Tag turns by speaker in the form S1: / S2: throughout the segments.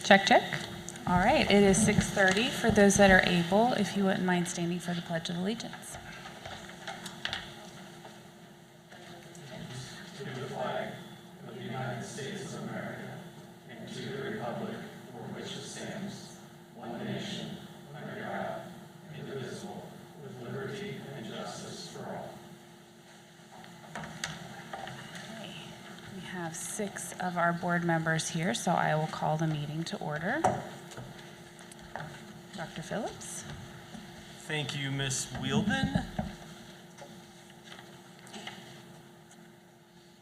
S1: Check, check. All right, it is 6:30. For those that are able, if you wouldn't mind standing for the Pledge of Allegiance.
S2: To the flag of the United States of America and to the republic for which it stands, one nation, under God, indivisible, with liberty and justice for all.
S1: Okay. We have 6 of our board members here, so I will call the meeting to order. Dr. Phillips.
S3: Thank you, Ms. Wielden.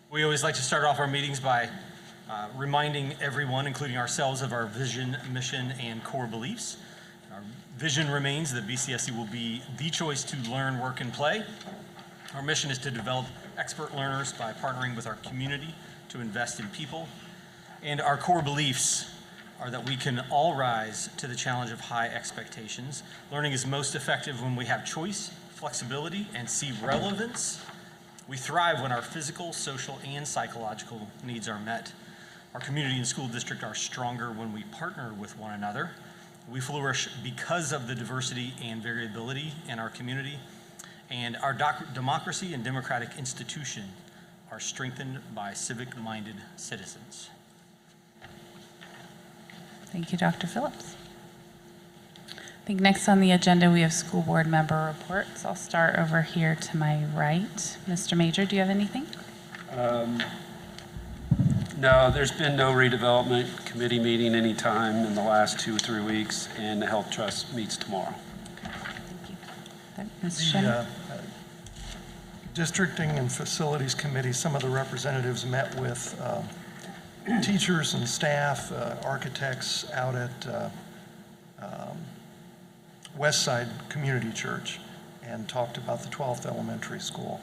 S3: We always like to start off our meetings by reminding everyone, including ourselves, of our vision, mission, and core beliefs. Our vision remains that BCSC will be the choice to learn, work, and play. Our mission is to develop expert learners by partnering with our community to invest in people. And our core beliefs are that we can all rise to the challenge of high expectations. Learning is most effective when we have choice, flexibility, and see relevance. We thrive when our physical, social, and psychological needs are met. Our community and school district are stronger when we partner with one another. We flourish because of the diversity and variability in our community. And our democracy and democratic institution are strengthened by civic-minded citizens.
S1: Thank you, Dr. Phillips. I think next on the agenda we have school board member reports. I'll start over here to my right. Mr. Major, do you have anything?
S4: No, there's been no redevelopment committee meeting any time in the last 2 or 3 weeks, and the Health Trust meets tomorrow.
S1: Thank you. Ms. Shannon?
S5: Districting and Facilities Committee, some of the representatives met with teachers and staff, architects out at Westside Community Church and talked about the 12th elementary school.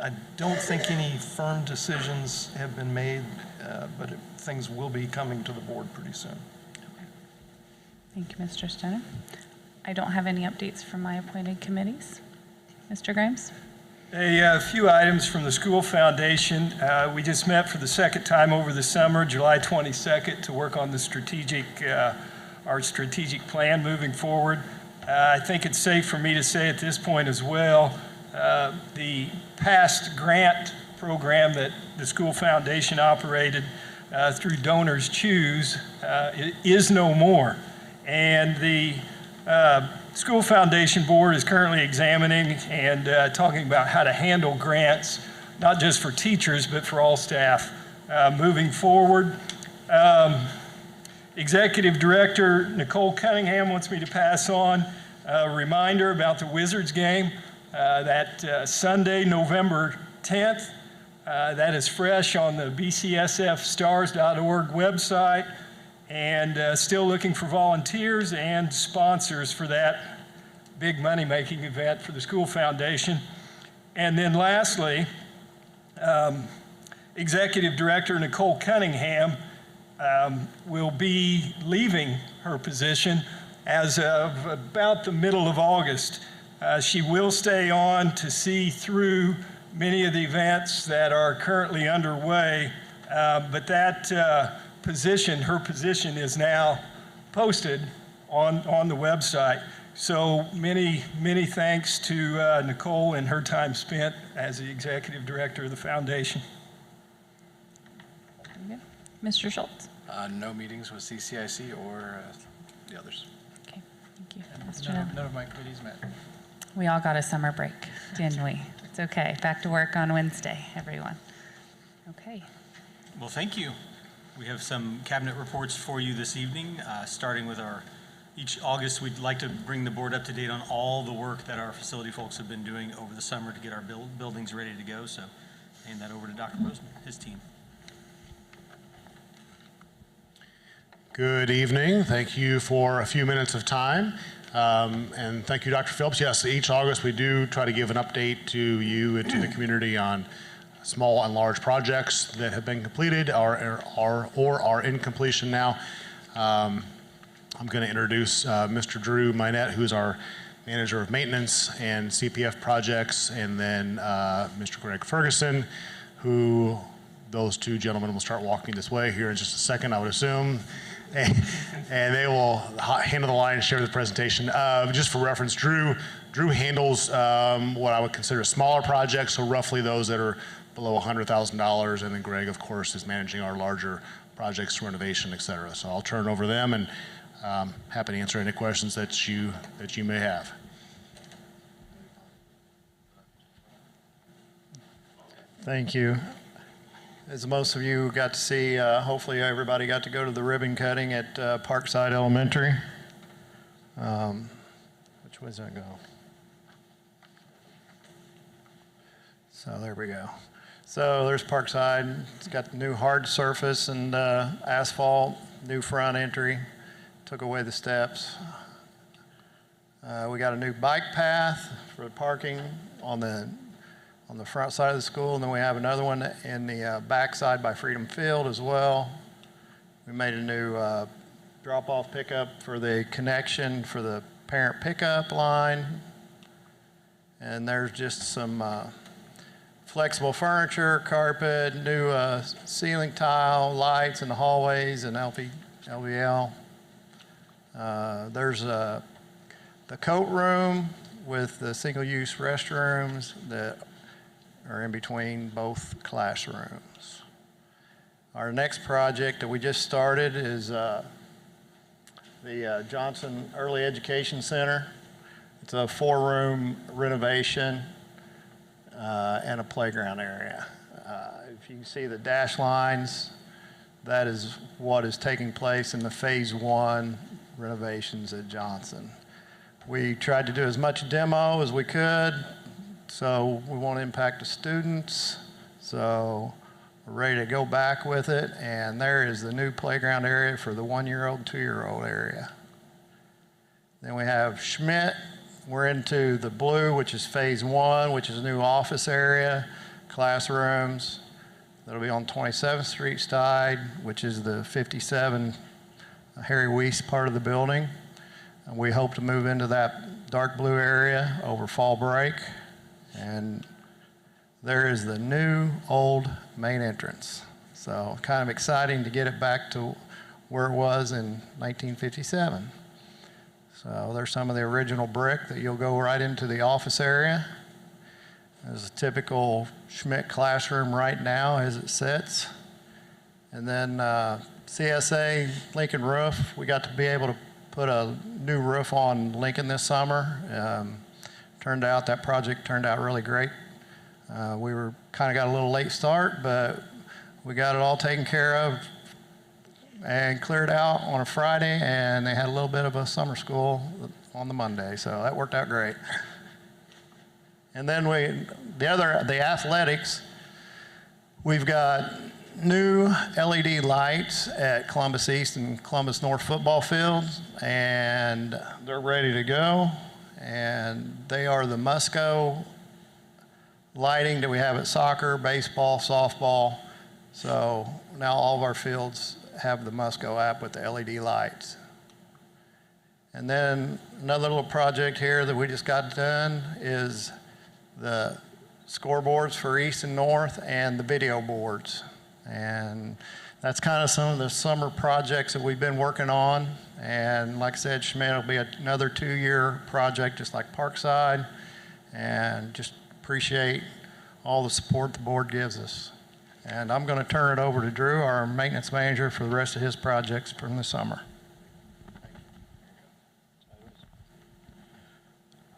S5: I don't think any firm decisions have been made, but things will be coming to the board pretty soon.
S1: Okay. Thank you, Mr. Stenner. I don't have any updates from my appointed committees. Mr. Grimes?
S6: A few items from the school foundation. We just met for the second time over the summer, July 22nd, to work on the our strategic plan moving forward. I think it's safe for me to say at this point as well, the past grant program that the school foundation operated through Donors Choose is no more. And the School Foundation Board is currently examining and talking about how to handle grants, not just for teachers, but for all staff moving forward. Executive Director Nicole Cunningham wants me to pass on a reminder about the Wizards game that Sunday, November 10th. That is fresh on the BCSFstars.org website. And still looking for volunteers and sponsors for that big money-making event for the school foundation. And then lastly, Executive Director Nicole Cunningham will be leaving her position as of about the middle of August. She will stay on to see through many of the events that are currently underway, but that her position is now posted on the website. So many thanks to Nicole and her time spent as the executive director of the foundation.
S1: Mr. Schultz?
S7: No meetings with CCIC or the others.
S1: Okay, thank you. Mr.
S7: None of my committees met.
S1: We all got a summer break, didn't we? It's okay. Back to work on Wednesday, everyone. Okay.
S3: Well, thank you. We have some cabinet reports for you this evening, starting with each August, we'd like to bring the board up to date on all the work that our facility folks have been doing over the summer to get our buildings ready to go. So hand that over to Dr. Bozeman, his team.
S8: Good evening. Thank you for a few minutes of time. And thank you, Dr. Phillips. Yes, each August we do try to give an update to you and to the community on small and large projects that have been completed or are in completion now. I'm going to introduce Mr. Drew Minette, who's our Manager of Maintenance and CPF Projects, and then Mr. Greg Ferguson, who those two gentlemen will start walking this way here in just a second, I would assume. And they will handle the lion's share of the presentation. Just for reference, Drew handles what I would consider smaller projects, so roughly those that are below $100,000, and then Greg, of course, is managing our larger projects, renovation, et cetera. So I'll turn it over to them, and happy to answer any questions that you may have.
S9: Thank you. As most of you got to see, hopefully everybody got to go to the ribbon cutting at Parkside Elementary. Which way does that go? So there we go. So there's Parkside. It's got the new hard surface and asphalt, new front entry. Took away the steps. We got a new bike path for the parking on the front side of the school, and then we have another one in the back side by Freedom Field as well. We made a new drop-off pickup for the connection for the parent pickup line. And there's just some flexible furniture, carpet, new ceiling tile, lights in the hallways and LVL. There's the coat room with the single-use restrooms that are in between both classrooms. Our next project that we just started is the Johnson Early Education Center. It's a 4-room renovation and a playground area. If you can see the dash lines, that is what is taking place in the Phase 1 renovations at Johnson. We tried to do as much demo as we could, so we won't impact the students. So we're ready to go back with it, and there is the new playground area for the 1-year-old, 2-year-old area. Then we have Schmidt. We're into the blue, which is Phase 1, which is a new office area, classrooms. That'll be on 27th Street side, which is the 57 Harry Weiss part of the building. And we hope to move into that dark blue area over fall break. And there is the new old main entrance. So kind of exciting to get it back to where it was in 1957. So there's some of the original brick that you'll go right into the office area. There's a typical Schmidt classroom right now as it sits. And then CSA Lincoln roof, we got to be able to put a new roof on Lincoln this summer. That project turned out really great. We were kind of got a little late start, but we got it all taken care of and cleared out on a Friday, and they had a little bit of a summer school on the Monday, so that worked out great. And then the athletics, we've got new LED lights at Columbus East and Columbus North football fields, and they're ready to go. And they are the Musco lighting that we have at soccer, baseball, softball. So now all of our fields have the Musco app with the LED lights. And then another little project here that we just got done is the scoreboards for East and North and the video boards. And that's kind of some of the summer projects that we've been working on. And like I said, Schmidt will be another 2-year project just like Parkside. And just appreciate all the support the board gives us. And I'm going to turn it over to Drew, our maintenance manager, for the rest of his projects from the summer.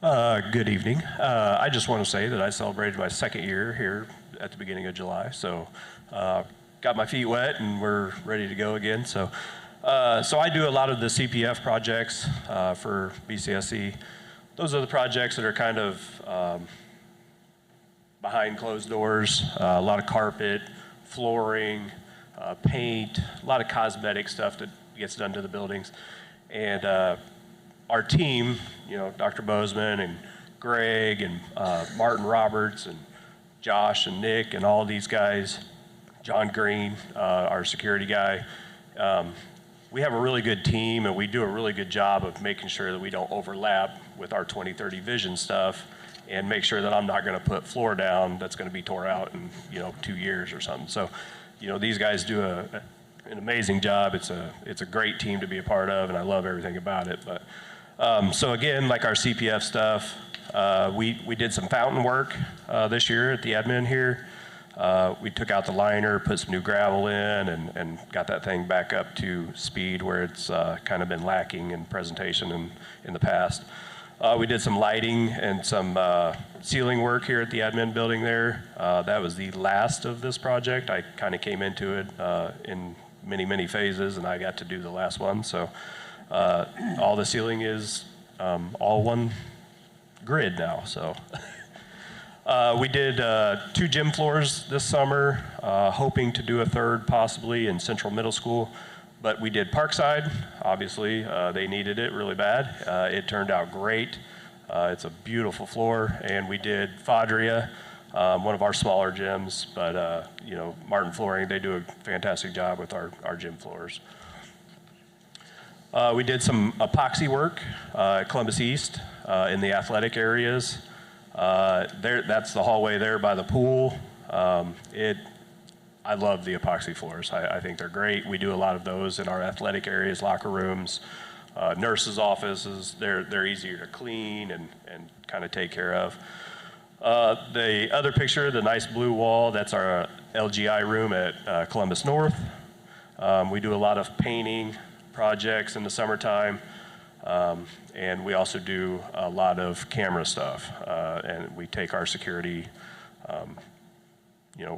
S10: Good evening. I just want to say that I celebrated my 2nd year here at the beginning of July. So got my feet wet and we're ready to go again. So I do a lot of the CPF projects for BCSC. Those are the projects that are kind of behind closed doors, a lot of carpet, flooring, paint, a lot of cosmetic stuff that gets done to the buildings. And our team, Dr. Bozeman and Greg and Martin Roberts and Josh and Nick and all these guys, John Green, our security guy, we have a really good team, and we do a really good job of making sure that we don't overlap with our 2030 vision stuff and make sure that I'm not going to put floor down that's going to be tore out in 2 years or something. So, these guys do an amazing job. It's a great team to be a part of, and I love everything about it. But so again, like our CPF stuff, we did some fountain work this year at the admin here. We took out the liner, put some new gravel in, and got that thing back up to speed where it's kind of been lacking in presentation in the past. We did some lighting and some ceiling work here at the admin building there. That was the last of this project. I kind of came into it in many phases, and I got to do the last one. So all the ceiling is all one grid now. So we did 2 gym floors this summer, hoping to do a third possibly in Central Middle School. But we did Parkside. Obviously, they needed it really bad. It turned out great. It's a beautiful floor. And we did Fadria, one of our smaller gyms. But, Martin Flooring, they do a fantastic job with our gym floors. We did some epoxy work at Columbus East in the athletic areas. That's the hallway there by the pool. I love the epoxy floors. I think they're great. We do a lot of those in our athletic areas, locker rooms, nurses' offices. They're easier to clean and kind of take care of. The other picture, the nice blue wall, that's our LGI room at Columbus North. We do a lot of painting projects in the summertime, and we also do a lot of camera stuff. And we take our security,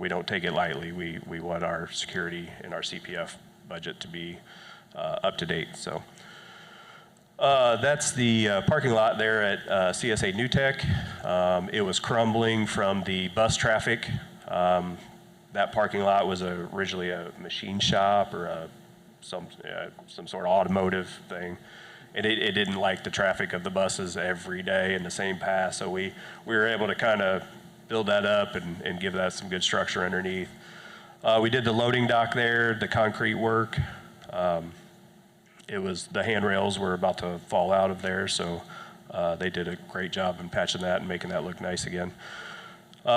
S10: we don't take it lightly. We want our security and our CPF budget to be up to date. So that's the parking lot there at CSA New Tech. It was crumbling from the bus traffic. That parking lot was originally a machine shop or some sort of automotive thing. And it didn't like the traffic of the buses every day in the same path. So we were able to kind of build that up and give that some good structure underneath. We did the loading dock there, the concrete work. The handrails were about to fall out of there, so they did a great job in patching that and making that look nice again.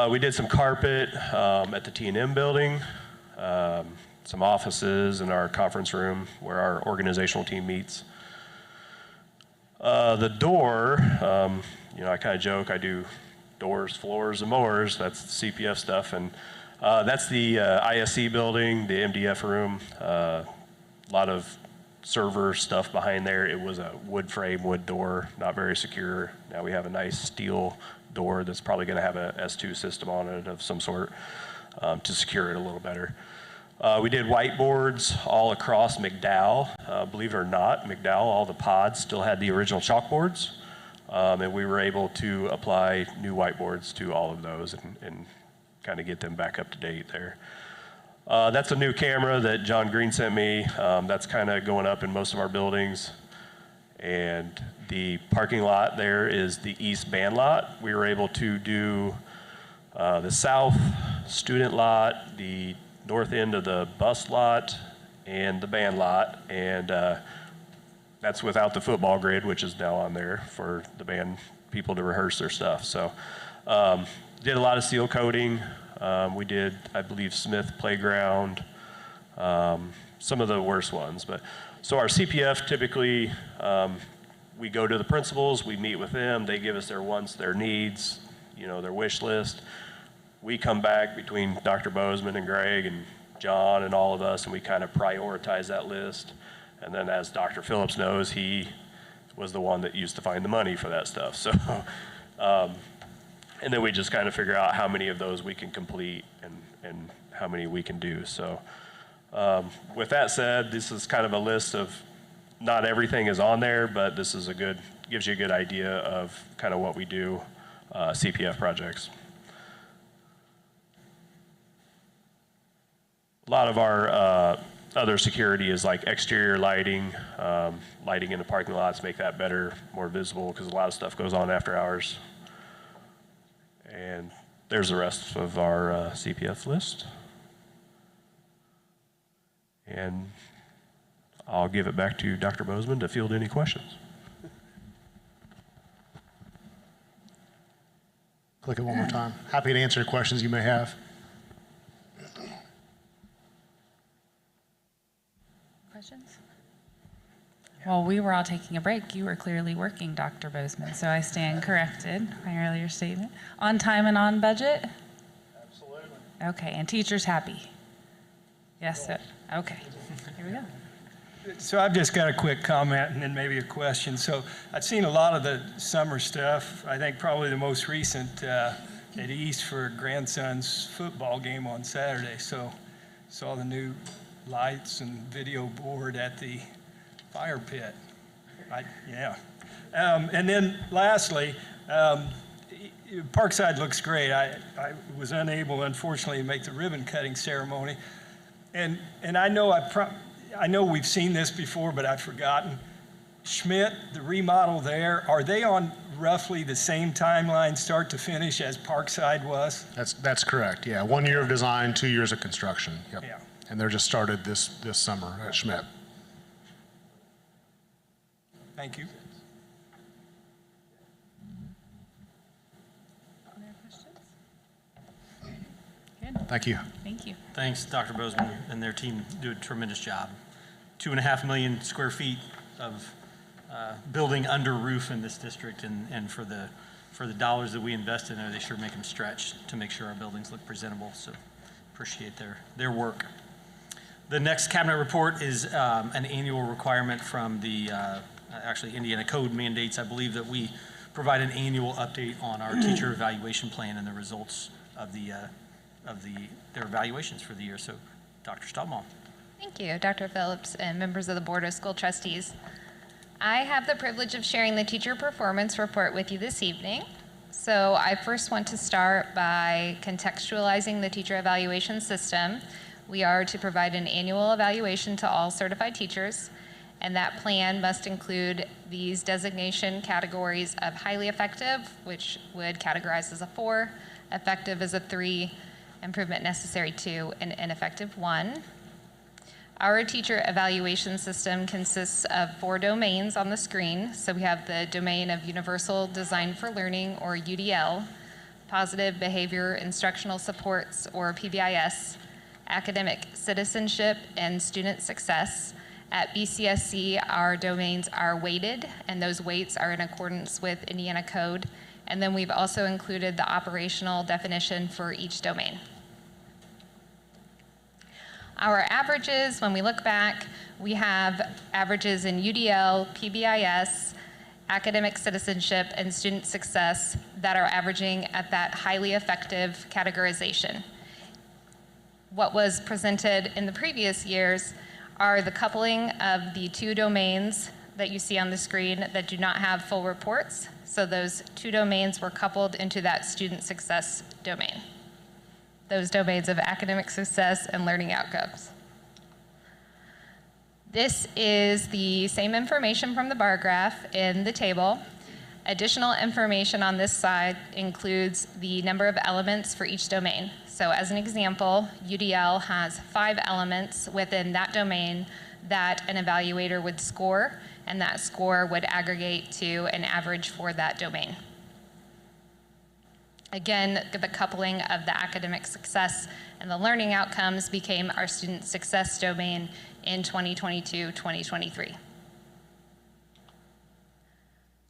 S10: We did some carpet at the T&M building, some offices in our conference room where our organizational team meets. The door, I kind of joke, I do doors, floors, and mowers. That's the CPF stuff. And that's the ISC building, the MDF room. A lot of server stuff behind there. It was a wood frame, wood door, not very secure. Now we have a nice steel door that's probably going to have a S2 system on it of some sort to secure it a little better. We did whiteboards all across McDowell. Believe it or not, McDowell, all the pods still had the original chalkboards. And we were able to apply new whiteboards to all of those and kind of get them back up to date there. That's a new camera that John Green sent me. That's kind of going up in most of our buildings. And the parking lot there is the east band lot. We were able to do the south student lot, the north end of the bus lot, and the band lot. And that's without the football grid, which is now on there for the band people to rehearse their stuff. So did a lot of seal coating. We did, I believe, Smith Playground, some of the worst ones. But so our CPF typically, we go to the principals, we meet with them, they give us their wants, their needs, their wish list. We come back between Dr. Bozeman and Greg and John and all of us, and we kind of prioritize that list. And then as Dr. Phillips knows, he was the one that used to find the money for that stuff. So, and then we just kind of figure out how many of those we can complete and how many we can do. So with that said, this is kind of a list of, not everything is on there, but this is gives you a good idea of kind of what we do, CPF projects. A lot of our other security is like exterior lighting, lighting in the parking lots, make that better, more visible, because a lot of stuff goes on after hours. And there's the rest of our CPF list. And I'll give it back to Dr. Bozeman to field any questions.
S8: click it one more time. Happy to answer questions you may have.
S1: Questions? While we were all taking a break, you were clearly working, Dr. Bozeman, so I stand corrected, my earlier statement. On time and on budget?
S9: Absolutely.
S1: Okay, and teachers happy? Yes, sir. Okay, here we go.
S6: So I've just got a quick comment and then maybe a question. So I've seen a lot of the summer stuff. I think probably the most recent at East for grandson's football game on Saturday. So saw the new lights and video board at the fire pit. And then lastly, Parkside looks great. I was unable, unfortunately, to make the ribbon cutting ceremony. And I know I know we've seen this before, but I've forgotten. Schmidt, the remodel there, are they on roughly the same timeline, start to finish, as Parkside was?
S8: That's correct, yeah. 1 year of design, 2 years of construction, yep.
S6: Yeah.
S8: And they're just started this summer at Schmidt.
S6: Thank you.
S1: Other questions? Good,
S8: Thank you.
S1: thank you.
S3: Thanks, Dr. Bozeman and their team do a tremendous job. 2.5 million square feet of building under roof in this district, and for the dollars that we invest in there, they sure make them stretch to make sure our buildings look presentable. So appreciate their work. The next cabinet report is an annual requirement from the actually Indiana Code mandates, I believe, that we provide an annual update on our teacher evaluation plan and the results of their evaluations for the year. So, Dr. Staubbaum.
S11: Thank you, Dr. Phillips and members of the Board of School Trustees. I have the privilege of sharing the teacher performance report with you this evening. So I first want to start by contextualizing the teacher evaluation system. We are to provide an annual evaluation to all certified teachers, and that plan must include these designation categories of highly effective, which would categorize as a 4, effective as a 3, improvement necessary 2, and ineffective 1. Our teacher evaluation system consists of 4 domains on the screen. So we have the domain of Universal Design for Learning, or UDL, Positive Behavior Instructional Supports, or PBIS, Academic Citizenship, and Student Success. At BCSC, our domains are weighted, and those weights are in accordance with Indiana Code. And then we've also included the operational definition for each domain. Our averages, when we look back, we have averages in UDL, PBIS, academic citizenship, and student success that are averaging at that highly effective categorization. What was presented in the previous years are the coupling of the 2 domains that you see on the screen that do not have full reports. So those 2 domains were coupled into that student success domain. Those domains of academic success and learning outcomes. This is the same information from the bar graph in the table. Additional information on this side includes the number of elements for each domain. So as an example, UDL has 5 elements within that domain that an evaluator would score, and that score would aggregate to an average for that domain. Again, the coupling of the academic success and the learning outcomes became our student success domain in 2022-2023.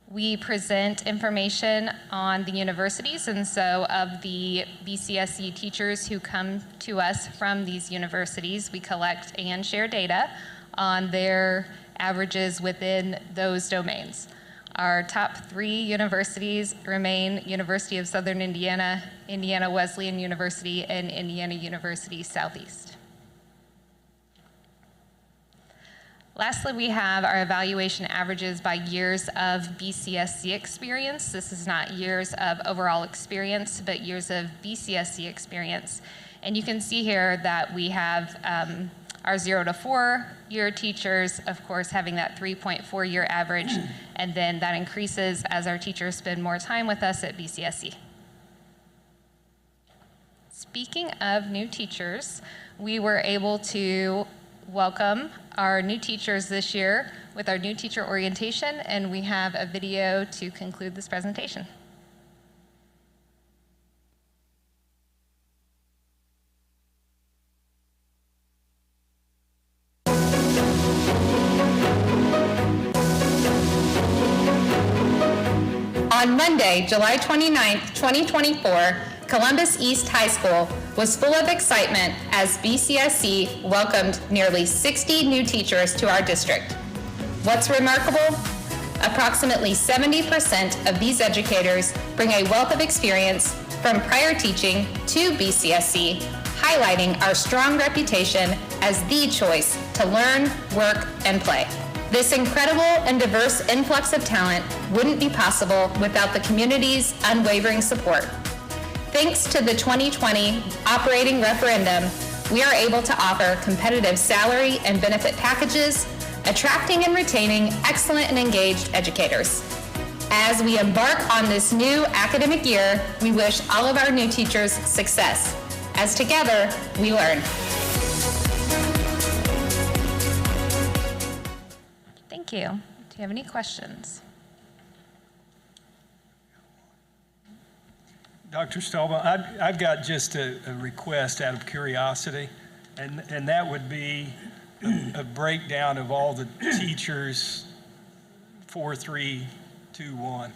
S11: We present information on the universities, and so of the BCSC teachers who come to us from these universities, we collect and share data on their averages within those domains. Our top 3 universities remain University of Southern Indiana, Indiana Wesleyan University, and Indiana University Southeast. Lastly, we have our evaluation averages by years of BCSC experience. This is not years of overall experience, but years of BCSC experience. And you can see here that we have our 0 to 4 year teachers, of course, having that 3.4 year average, and then that increases as our teachers spend more time with us at BCSC. Speaking of new teachers, we were able to welcome our new teachers this year with our new teacher orientation, and we have a video to conclude this presentation.
S12: On Monday, July 29th, 2024, Columbus East High School was full of excitement as BCSC welcomed nearly 60 new teachers to our district. What's remarkable? Approximately 70% of these educators bring a wealth of experience from prior teaching to BCSC, highlighting our strong reputation as the choice to learn, work, and play. This incredible and diverse influx of talent wouldn't be possible without the community's unwavering support. Thanks to the 2020 operating referendum, we are able to offer competitive salary and benefit packages, attracting and retaining excellent and engaged educators. As we embark on this new academic year, we wish all of our new teachers success, as together we learn.
S11: Thank you. Do you have any questions?
S6: Dr. Stolba, I've got just a request out of curiosity, and that would be a breakdown of all the teachers, 4, 3, 2, 1,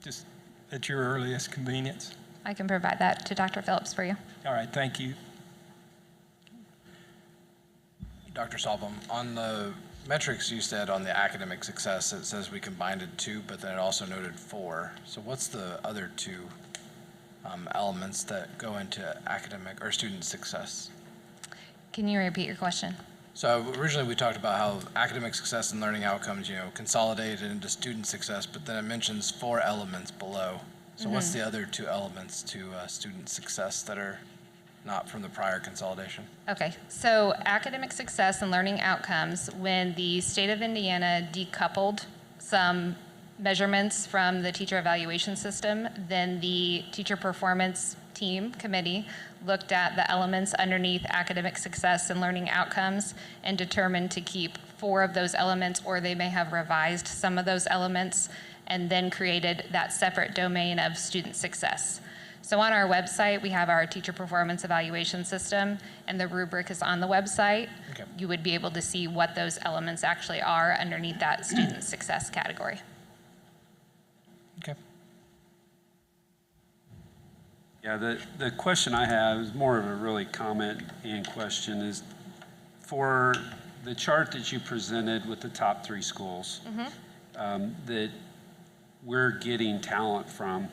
S6: just at your earliest convenience.
S11: I can provide that to Dr. Phillips for you.
S6: All right, thank you.
S7: Dr. Stolba, on the metrics you said on the academic success, it says we combined 2, but then it also noted 4. So what's the other 2 elements that go into academic or student success?
S11: Can you repeat your question?
S7: So originally we talked about how academic success and learning outcomes, consolidated into student success, but then it mentions 4 elements below. So what's the other 2 elements to student success that are not from the prior consolidation?
S11: Okay, so academic success and learning outcomes, when the state of Indiana decoupled some measurements from the teacher evaluation system, then the teacher performance team committee looked at the elements underneath academic success and learning outcomes and determined to keep 4 of those elements, or they may have revised some of those elements and then created that separate domain of student success. So on our website, we have our teacher performance evaluation system, and the rubric is on the website.
S7: Okay.
S11: You would be able to see what those elements actually are underneath that student success category.
S7: Okay.
S4: Yeah, the question I have is more of a really comment and question is for the chart that you presented with the top 3 schools that we're getting talent from.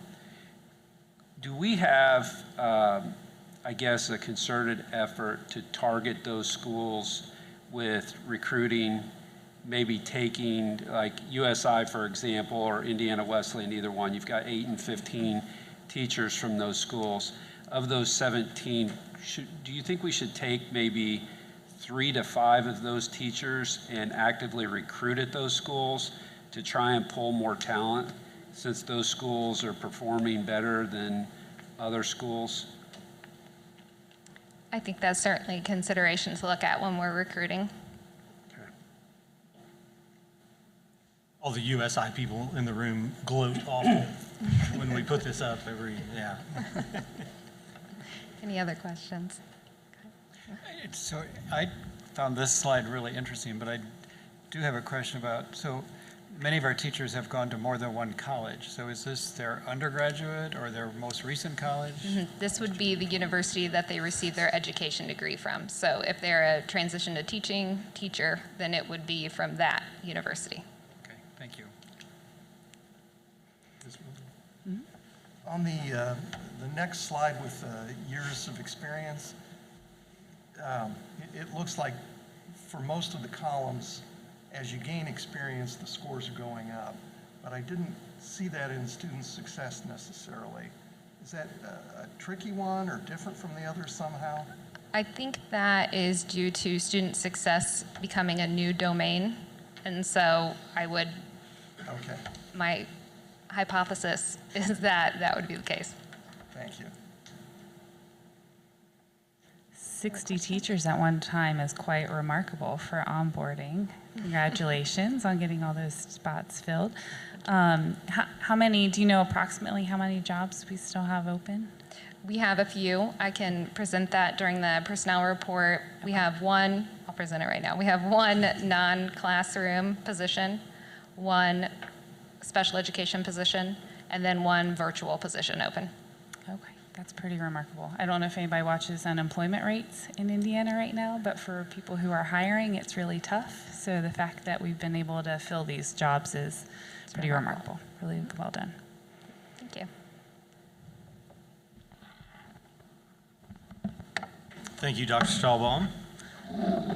S4: Do we have, I guess, a concerted effort to target those schools with recruiting, maybe taking like USI, for example, or Indiana Wesleyan, either one? You've got 8 and 15 teachers from those schools. Of those 17, do you think we should take maybe 3 to 5 of those teachers and actively recruit at those schools to try and pull more talent, since those schools are performing better than other schools?
S11: I think that's certainly a consideration to look at when we're recruiting.
S4: Okay.
S3: All the USI people in the room gloat awful when we put this up yeah.
S11: Any other questions?
S2: So I found this slide really interesting, but I do have a question about, so many of our teachers have gone to more than one college. So is this their undergraduate or their most recent college?
S11: This would be the university that they received their education degree from. So if they're a transition to teaching teacher, then it would be from that university.
S2: Okay, thank you.
S5: On the next slide with years of experience, it looks like for most of the columns, as you gain experience, the scores are going up. But I didn't see that in student success necessarily. Is that a tricky one or different from the others somehow?
S11: I think that is due to student success becoming a new domain. And so I would,
S5: Okay,
S11: my hypothesis is that that would be the case.
S5: thank you.
S1: 60 teachers at one time is quite remarkable for onboarding. Congratulations on getting all those spots filled. How many, do you know approximately how many jobs we still have open?
S11: We have a few. I can present that during the personnel report. We have one, I'll present it right now. We have one non-classroom position, one special education position, and then 1 virtual position open.
S1: Okay, that's pretty remarkable. I don't know if anybody watches unemployment rates in Indiana right now, but for people who are hiring, it's really tough. So the fact that we've been able to fill these jobs is pretty remarkable. Really well done.
S11: Thank you.
S3: Thank you, Dr. Stahlbaum.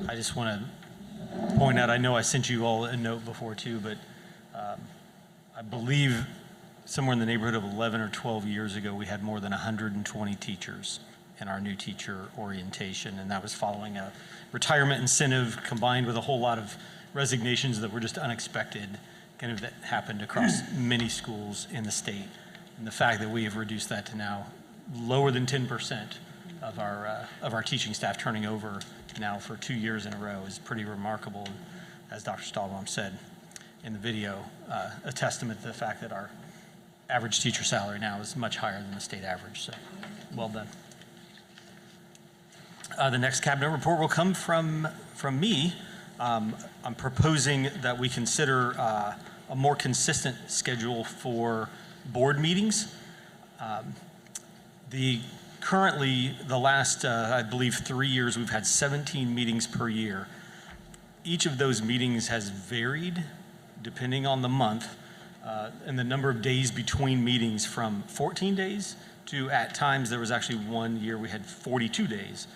S3: I just want to point out, I know I sent you all a note before too, but I believe somewhere in the neighborhood of 11 or 12 years ago, we had more than 120 teachers in our new teacher orientation, and that was following a retirement incentive combined with a whole lot of resignations that were just unexpected, kind of that happened across many schools in the state. And the fact that we have reduced that to now lower than 10% of our teaching staff turning over now for 2 years in a row is pretty remarkable, as Dr. Stahlbaum said in the video, a testament to the fact that our average teacher salary now is much higher than the state average, so well done. The next cabinet report will come from me. I'm proposing that we consider a more consistent schedule for board meetings. Currently, the last, I believe, 3 years, we've had 17 meetings per year. Each of those meetings has varied depending on the month and the number of days between meetings, from 14 days to, at times, there was actually 1 year we had 42 days.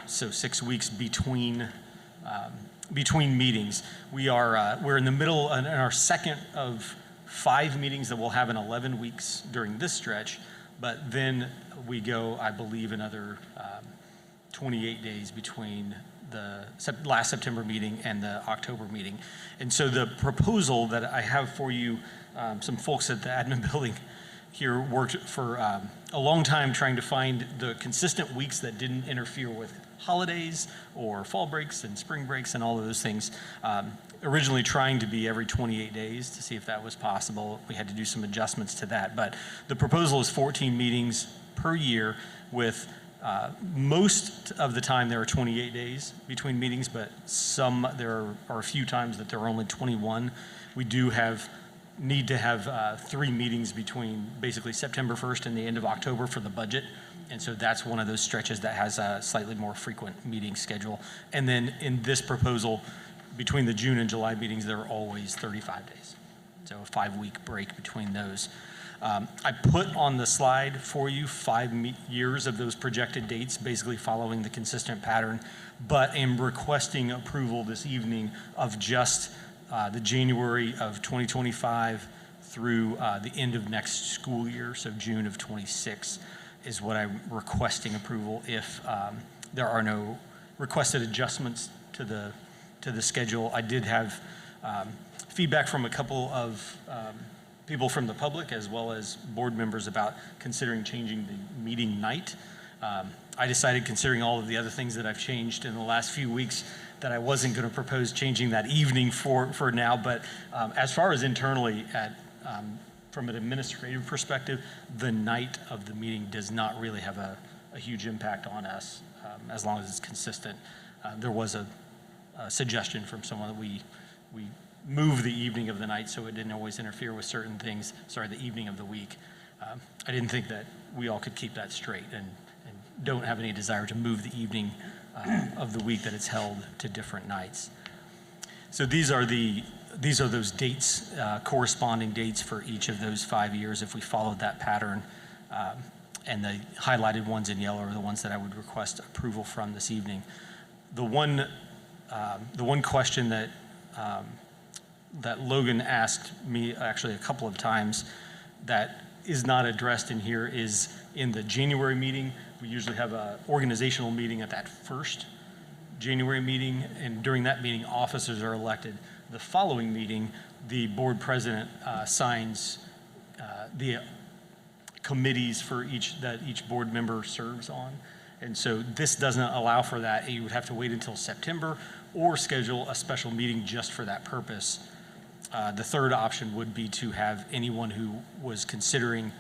S3: So 6 weeks between meetings. We're in the middle, in our second of 5 meetings that we'll have in 11 weeks during this stretch, but then we go, I believe, another 28 days between the last September meeting and the October meeting. And so the proposal that I have for you, some folks at the admin building here worked for a long time trying to find the consistent weeks that didn't interfere with holidays or fall breaks and spring breaks and all of those things. Originally trying to be every 28 days to see if that was possible. We had to do some adjustments to that, but the proposal is 14 meetings per year with most of the time there are 28 days between meetings, but there are a few times that there are only 21. We do need to have 3 meetings between basically September 1st and the end of October for the budget. And so that's one of those stretches that has a slightly more frequent meeting schedule. And then in this proposal, between the June and July meetings, there are always 35 days. So a 5-week break between those. I put on the slide for you 5 years of those projected dates, basically following the consistent pattern, but am requesting approval this evening of just the January of 2025 through the end of next school year, so June of 26 is what I'm requesting approval if there are no requested adjustments to the schedule. I did have feedback from a couple of people from the public as well as board members about considering changing the meeting night. I decided, considering all of the other things that I've changed in the last few weeks, that I wasn't going to propose changing that evening for now, but as far as internally from an administrative perspective, the night of the meeting does not really have a huge impact on us as long as it's consistent. There was a suggestion from someone that we move the evening of the night so it didn't always interfere with certain things, the evening of the week. I didn't think that we all could keep that straight and don't have any desire to move the evening of the week that it's held to different nights. So these are those dates, corresponding dates for each of those 5 years if we followed that pattern. And the highlighted ones in yellow are the ones that I would request approval from this evening. The one question that Logan asked me actually a couple of times that is not addressed in here is in the January meeting. We usually have an organizational meeting at that first January meeting, and during that meeting, officers are elected. The following meeting, the board president signs the committees for that each board member serves on. And so this doesn't allow for that. You would have to wait until September or schedule a special meeting just for that purpose. The third option would be to have anyone who was considering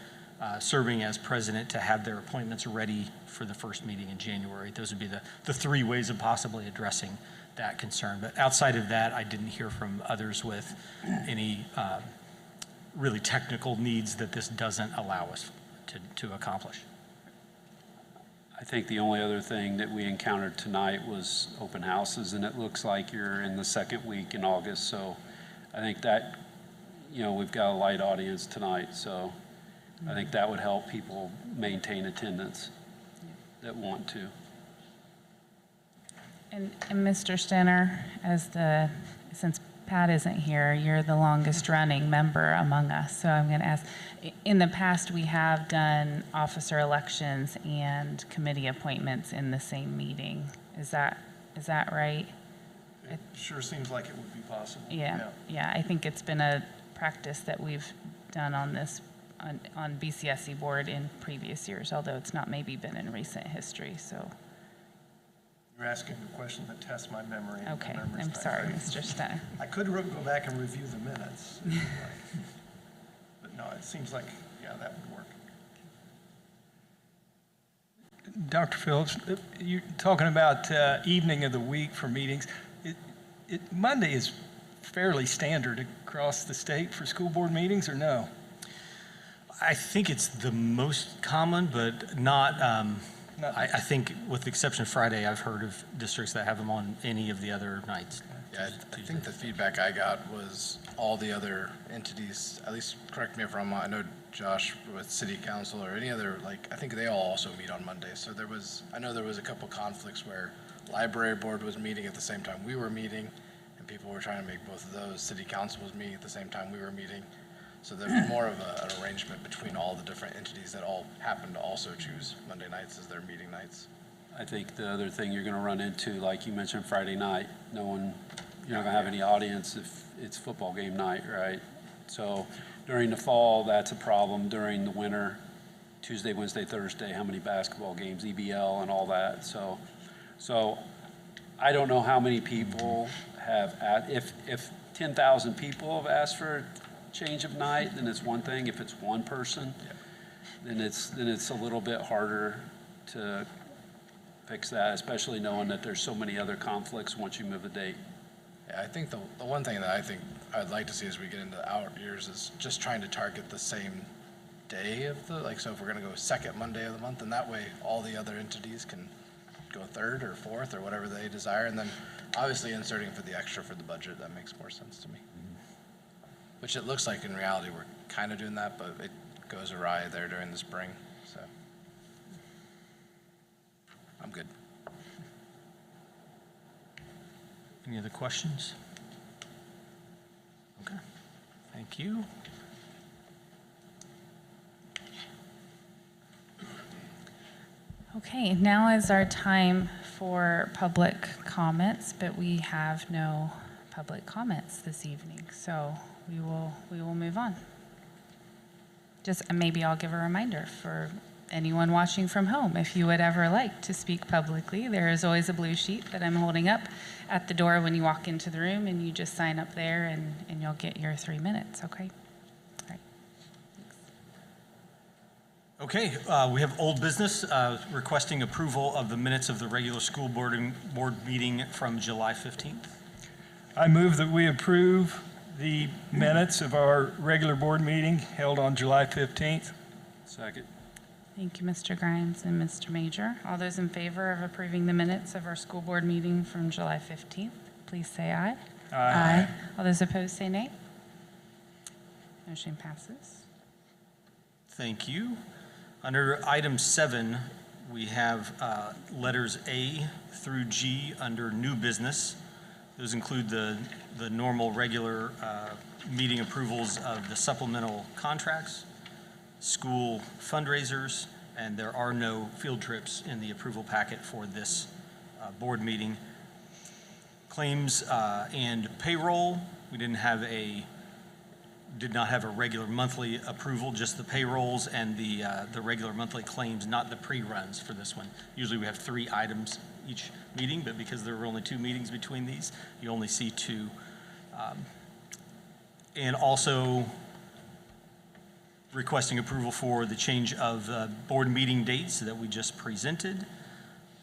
S3: serving as president to have their appointments ready for the first meeting in January. Those would be the 3 ways of possibly addressing that concern. But outside of that, I didn't hear from others with any really technical needs that this doesn't allow us to accomplish.
S4: I think the only other thing that we encountered tonight was open houses, and it looks like you're in the second week in August, so I think that, we've got a light audience tonight, so I think that would help people maintain attendance that want to.
S1: And Mr. Stenner, since Pat isn't here, you're the longest running member among us, so I'm going to ask, in the past we have done officer elections and committee appointments in the same meeting. Is that right?
S5: It sure seems like it would be possible.
S1: Yeah, I think it's been a practice that we've done on this, on BCSC board in previous years, although it's not maybe been in recent history, so.
S5: You're asking a question that tests my memory. And
S1: Okay,
S5: my memory's
S1: I'm
S5: not
S1: sorry,
S5: great.
S1: Mr. Stenner.
S5: I could go back and review the minutes. If you'd like. But no, it seems like, that would work.
S6: Dr. Phillips, you're talking about evening of the week for meetings. Monday is fairly standard across the state for school board meetings, or no?
S3: I think it's the most common, but not, I think with the exception of Friday, I've heard of districts that have them on any of the other nights.
S7: Yeah, I think the feedback I got was all the other entities, at least correct me if I'm wrong, I know Josh with city council or any other, I think they all also meet on Monday. So I know there was a couple conflicts where library board was meeting at the same time we were meeting, and people were trying to make both of those. City council was meeting at the same time we were meeting. So there's more of an arrangement between all the different entities that all happen to also choose Monday nights as their meeting nights.
S4: I think the other thing you're going to run into, like you mentioned Friday night, you're not going to have any audience if it's football game night, right? So during the fall, that's a problem. During the winter, Tuesday, Wednesday, Thursday, how many basketball games, EBL and all that. So I don't know how many people have, if 10,000 people have asked for a change of night, then it's one thing. If it's one person, then it's a little bit harder to fix that, especially knowing that there's so many other conflicts once you move a date.
S7: Yeah, I think the one thing that I think I'd like to see as we get into out years is just trying to target the same day of so if we're going to go second Monday of the month, and that way all the other entities can go third or fourth or whatever they desire, and then obviously inserting for the extra for the budget, that makes more sense to me. Which it looks like in reality we're kind of doing that, but it goes awry there during the spring, so I'm good.
S3: Any other questions? Okay, thank you.
S1: Okay, now is our time for public comments, but we have no public comments this evening, so we will move on. Just maybe I'll give a reminder for anyone watching from home. If you would ever like to speak publicly, there is always a blue sheet that I'm holding up at the door when you walk into the room, and you just sign up there and you'll get your 3 minutes, okay? All right.
S3: Okay, we have old business, requesting approval of the minutes of the regular school board meeting from July 15th.
S6: I move that we approve the minutes of our regular board meeting held on July 15th.
S4: Second.
S1: Thank you, Mr. Grimes and Mr. Major. All those in favor of approving the minutes of our school board meeting from July 15th, please say aye.
S6: Aye.
S1: All those opposed say nay. Motion passes.
S3: Thank you. Under item 7, we have letters A through G under new business. Those include the normal, regular meeting approvals of the supplemental contracts, school fundraisers, and there are no field trips in the approval packet for this board meeting. Claims and payroll, we did not have a regular monthly approval, just the payrolls and the regular monthly claims, not the pre-runs for this one. Usually we have 3 items each meeting, but because there were only 2 meetings between these, you only see 2. And also requesting approval for the change of board meeting dates that we just presented.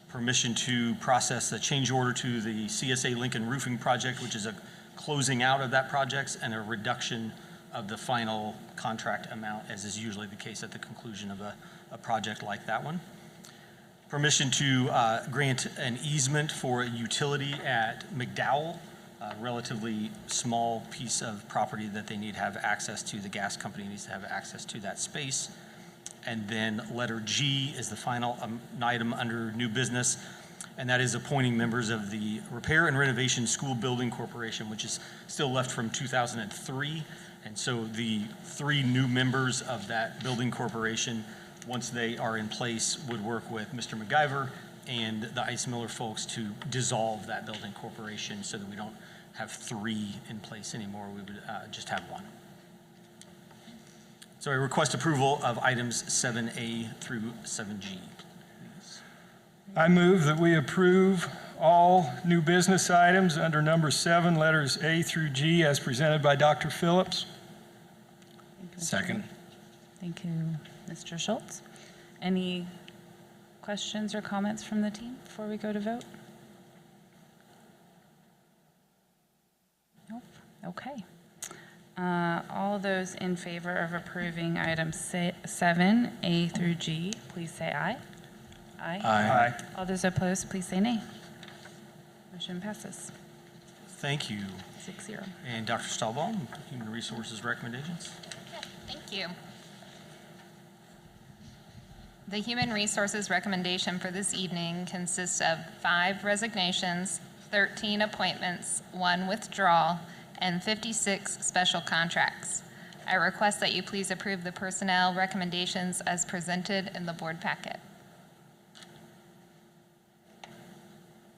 S3: Permission to process a change order to the CSA Lincoln Roofing Project, which is a closing out of that project and a reduction of the final contract amount, as is usually the case at the conclusion of a project like that one. Permission to grant an easement for a utility at McDowell, a relatively small piece of property that they need to have access to. The gas company needs to have access to that space. And then letter G is the final item under new business, and that is appointing members of the Repair and Renovation School Building Corporation, which is still left from 2003. And so the 3 new members of that building corporation, once they are in place, would work with Mr. MacGyver and the Ice Miller folks to dissolve that building corporation so that we don't have 3 in place anymore. We would just have 1. So I request approval of items 7A through 7G, please.
S6: I move that we approve all new business items under number 7, letters A through G, as presented by Dr. Phillips.
S7: Second.
S1: Thank you, Mr. Schultz. Any questions or comments from the team before we go to vote? Nope. Okay. All those in favor of approving items 7A through G, please say aye. Aye.
S6: Aye.
S1: All those opposed, please say nay. Motion passes
S3: Thank you.
S1: 6-0.
S3: And Dr. Stahlbaum, Human Resources recommendations.
S11: Thank you. The Human Resources recommendation for this evening consists of 5 resignations, 13 appointments, 1 withdrawal, and 56 special contracts. I request that you please approve the personnel recommendations as presented in the board packet.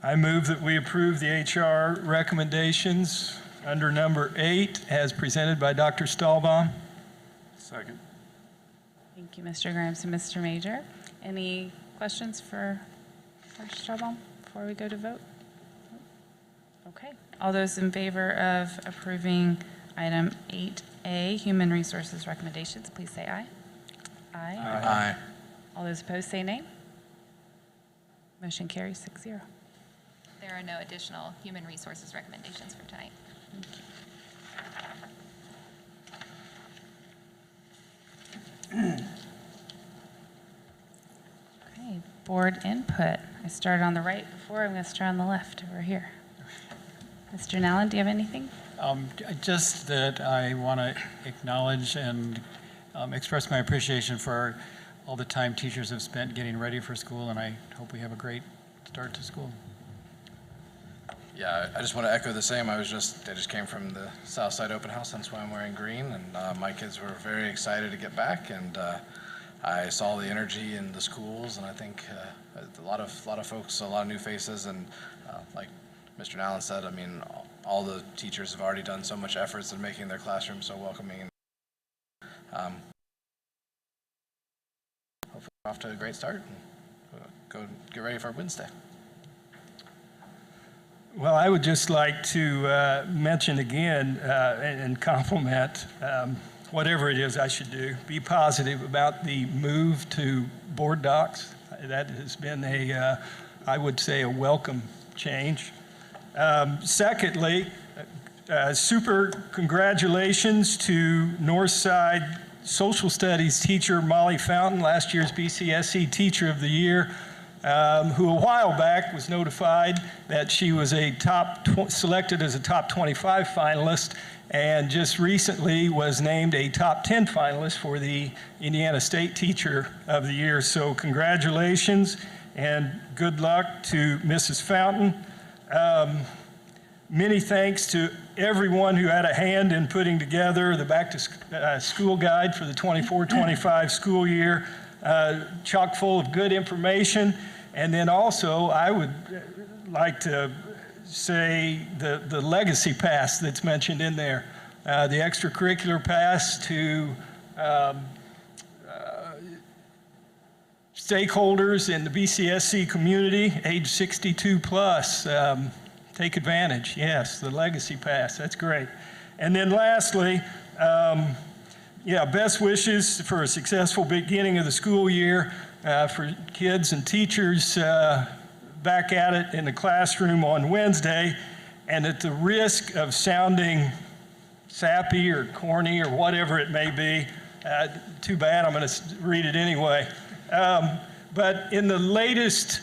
S6: I move that we approve the HR recommendations under number 8, as presented by Dr. Stahlbaum.
S4: Second.
S1: Thank you, Mr. Grimes and Mr. Major. Any questions for Dr. Stahlbaum before we go to vote? Okay. All those in favor of approving item 8A, Human Resources recommendations, please say aye. Aye.
S7: Aye.
S1: All those opposed say nay. Motion carries 6-0.
S11: There are no additional Human Resources recommendations for tonight.
S1: Okay, board input. I started on the right before, I'm going to start on the left over here. Mr. Nallen, do you have anything?
S13: Just that I want to acknowledge and express my appreciation for all the time teachers have spent getting ready for school, and I hope we have a great start to school.
S7: Yeah, I just want to echo the same. I just came from the Southside Open House, that's why I'm wearing green, and my kids were very excited to get back, and I saw the energy in the schools, and I think a lot of folks, a lot of new faces, and like Mr. Nallen said, I mean, all the teachers have already done so much efforts in making their classrooms so welcoming. Hopefully we're off to a great start, and go get ready for Wednesday.
S6: Well, I would just like to mention again and compliment whatever it is I should do. Be positive about the move to board docs. That has been I would say, a welcome change. Secondly, super congratulations to Northside Social Studies teacher Molly Fountain, last year's BCSC Teacher of the Year, who a while back was notified that she was selected as a top 25 finalist, and just recently was named a top 10 finalist for the Indiana State Teacher of the Year. So congratulations and good luck to Mrs. Fountain. Many thanks to everyone who had a hand in putting together the back to school guide for the 24-25 school year, chock full of good information. And then also, I would like to say the legacy pass that's mentioned in there, the extracurricular pass to stakeholders in the BCSC community, age 62 plus. Take advantage, yes, the legacy pass, that's great. And then lastly, best wishes for a successful beginning of the school year for kids and teachers back at it in the classroom on Wednesday. And at the risk of sounding sappy or corny or whatever it may be. Too bad, I'm going to read it anyway. But in the latest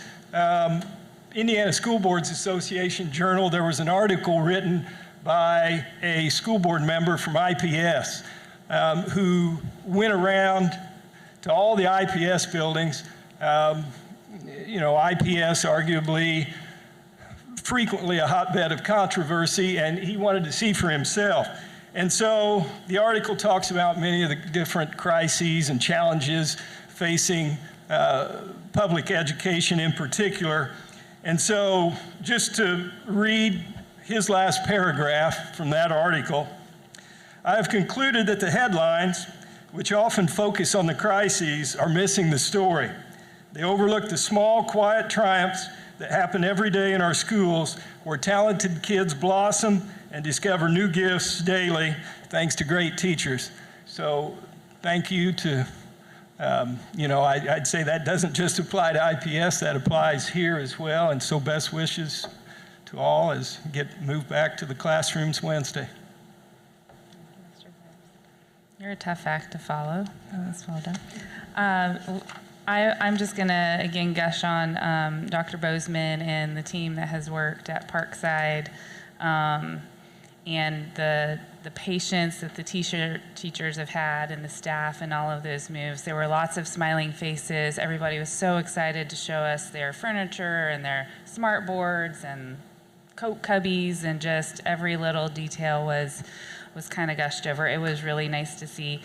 S6: Indiana School Boards Association Journal, there was an article written by a school board member from IPS who went around to all the IPS buildings. IPS arguably frequently a hotbed of controversy, and he wanted to see for himself. And so the article talks about many of the different crises and challenges facing public education in particular. And so just to read his last paragraph from that article, I have concluded that the headlines, which often focus on the crises, are missing the story. They overlook the small, quiet triumphs that happen every day in our schools, where talented kids blossom and discover new gifts daily thanks to great teachers. So thank you to, I'd say that doesn't just apply to IPS, that applies here as well. And so best wishes to all as get moved back to the classrooms Wednesday.
S1: You're a tough act to follow. That's well done. I'm just going to, again, gush on Dr. Bozeman and the team that has worked at Parkside, and the patience that the teachers have had and the staff and all of those moves. There were lots of smiling faces. Everybody was so excited to show us their furniture and their smart boards and coat cubbies, and just every little detail was kind of gushed over. It was really nice to see.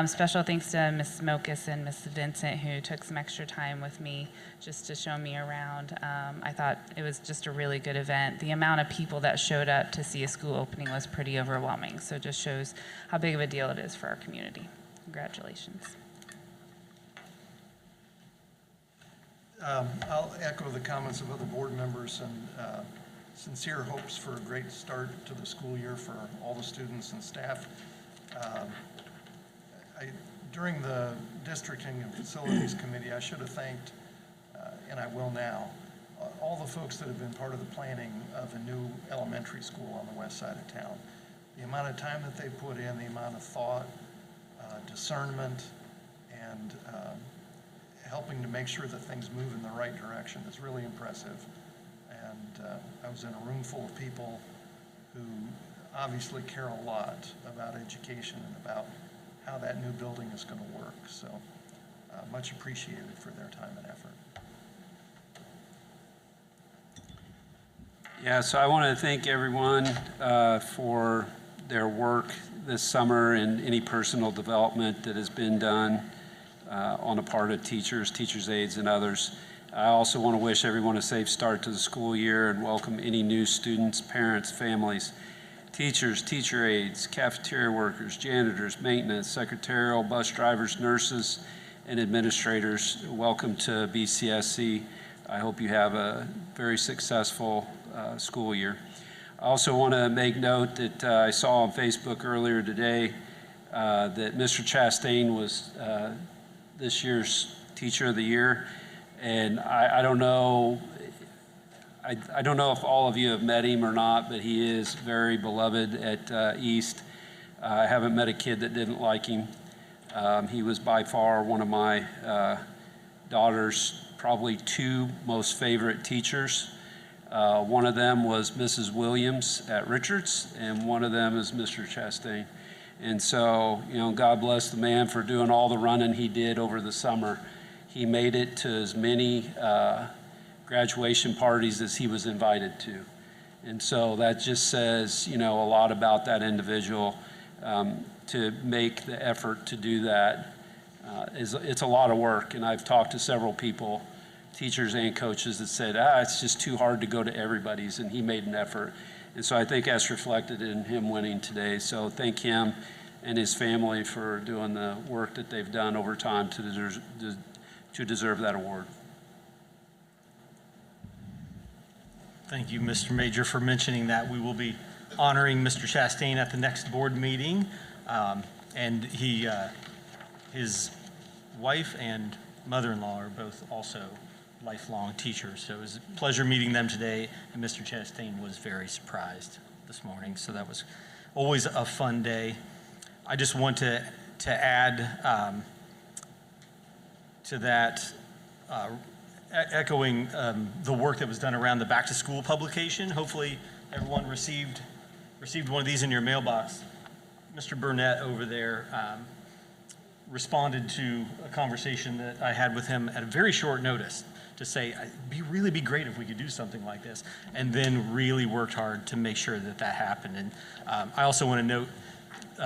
S1: Special thanks to Ms. Mokas and Ms. Vincent, who took some extra time with me just to show me around. I thought it was just a really good event. The amount of people that showed up to see a school opening was pretty overwhelming, so it just shows how big of a deal it is for our community. Congratulations.
S5: I'll echo the comments of other board members and sincere hopes for a great start to the school year for all the students and staff. During the districting and facilities committee, I should have thanked, and I will now, all the folks that have been part of the planning of a new elementary school on the west side of town. The amount of time that they put in, the amount of thought, discernment, and helping to make sure that things move in the right direction is really impressive. And I was in a room full of people who obviously care a lot about education and about how that new building is going to work. So much appreciated for their time and effort.
S4: Yeah, so I want to thank everyone for their work this summer and any personal development that has been done on the part of teachers, teachers' aides, and others. I also want to wish everyone a safe start to the school year and welcome any new students, parents, families, teachers, teacher aides, cafeteria workers, janitors, maintenance, secretarial, bus drivers, nurses, and administrators. Welcome to BCSC. I hope you have a very successful school year. I also want to make note that I saw on Facebook earlier today that Mr. Chastain was this year's Teacher of the Year. And I don't know, I don't know if all of you have met him or not, but he is very beloved at East. I haven't met a kid that didn't like him. He was by far one of my daughter's probably two most favorite teachers. One of them was Mrs. Williams at Richards, and one of them is Mr. Chastain. And so, God bless the man for doing all the running he did over the summer. He made it to as many graduation parties as he was invited to. And so that just says, a lot about that individual to make the effort to do that. It's a lot of work, and I've talked to several people, teachers and coaches, that said, it's just too hard to go to everybody's, and he made an effort. And so I think that's reflected in him winning today. So thank him and his family for doing the work that they've done over time to deserve that award.
S3: Thank you, Mr. Major, for mentioning that. We will be honoring Mr. Chastain at the next board meeting. And his wife and mother-in-law are both also lifelong teachers. So it was a pleasure meeting them today, and Mr. Chastain was very surprised this morning. So that was always a fun day. I just want to add to that, echoing the work that was done around the back to school publication. Hopefully everyone received one of these in your mailbox. Mr. Burnett over there responded to a conversation that I had with him at a very short notice to say, it'd really be great if we could do something like this, and then really worked hard to make sure that that happened. And I also want to note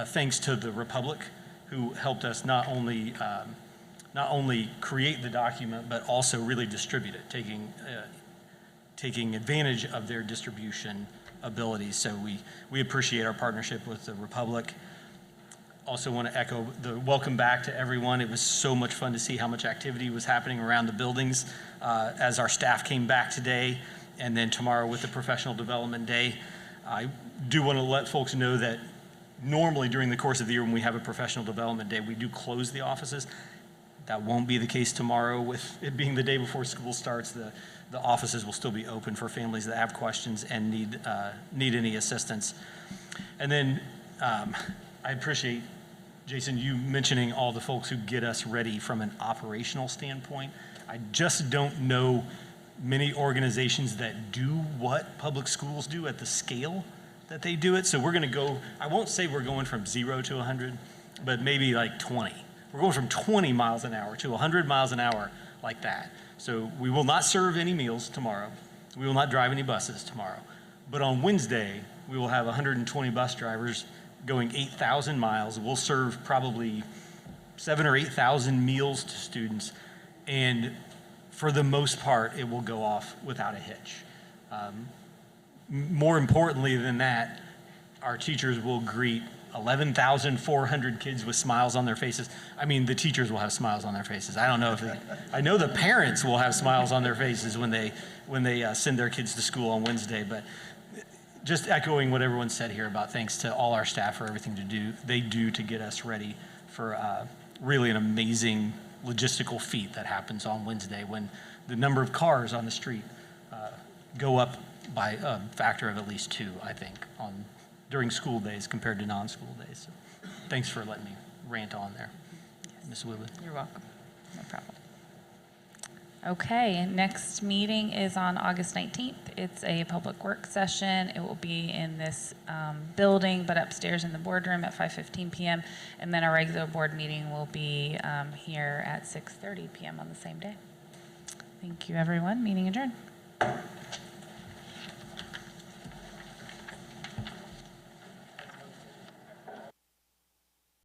S3: thanks to the Republic, who helped us not only create the document, but also really distribute it, taking advantage of their distribution abilities. So we appreciate our partnership with the Republic. Also want to echo the welcome back to everyone. It was so much fun to see how much activity was happening around the buildings as our staff came back today, and then tomorrow with the Professional Development Day. I do want to let folks know that normally during the course of the year when we have a Professional Development Day, we do close the offices. That won't be the case tomorrow. With it being the day before school starts, the offices will still be open for families that have questions and need any assistance. And then I appreciate, Jason, you mentioning all the folks who get us ready from an operational standpoint. I just don't know many organizations that do what public schools do at the scale that they do it. So we're going to go, I won't say we're going from 0 to 100, but maybe like 20. We're going from 20 miles an hour to 100 miles an hour like that. So we will not serve any meals tomorrow. We will not drive any buses tomorrow. But on Wednesday, we will have 120 bus drivers going 8,000 miles. We'll serve probably 7,000 or 8,000 meals to students. And for the most part, it will go off without a hitch. More importantly than that, our teachers will greet 11,400 kids with smiles on their faces. I mean, the teachers will have smiles on their faces. I don't know if I know the parents will have smiles on their faces when they send their kids to school on Wednesday. But just echoing what everyone said here about thanks to all our staff for everything they do to get us ready for really an amazing logistical feat that happens on Wednesday when the number of cars on the street go up by a factor of at least 2, I think, during school days compared to non-school days. So thanks for letting me rant on there, Ms. Woodley.
S1: You're welcome. No problem. Okay, next meeting is on August 19th. It's a public work session. It will be in this building, but upstairs in the boardroom at 5:15 p.m. And then our regular board meeting will be here at 6:30 p.m. on the same day. Thank you, everyone. Meeting adjourned.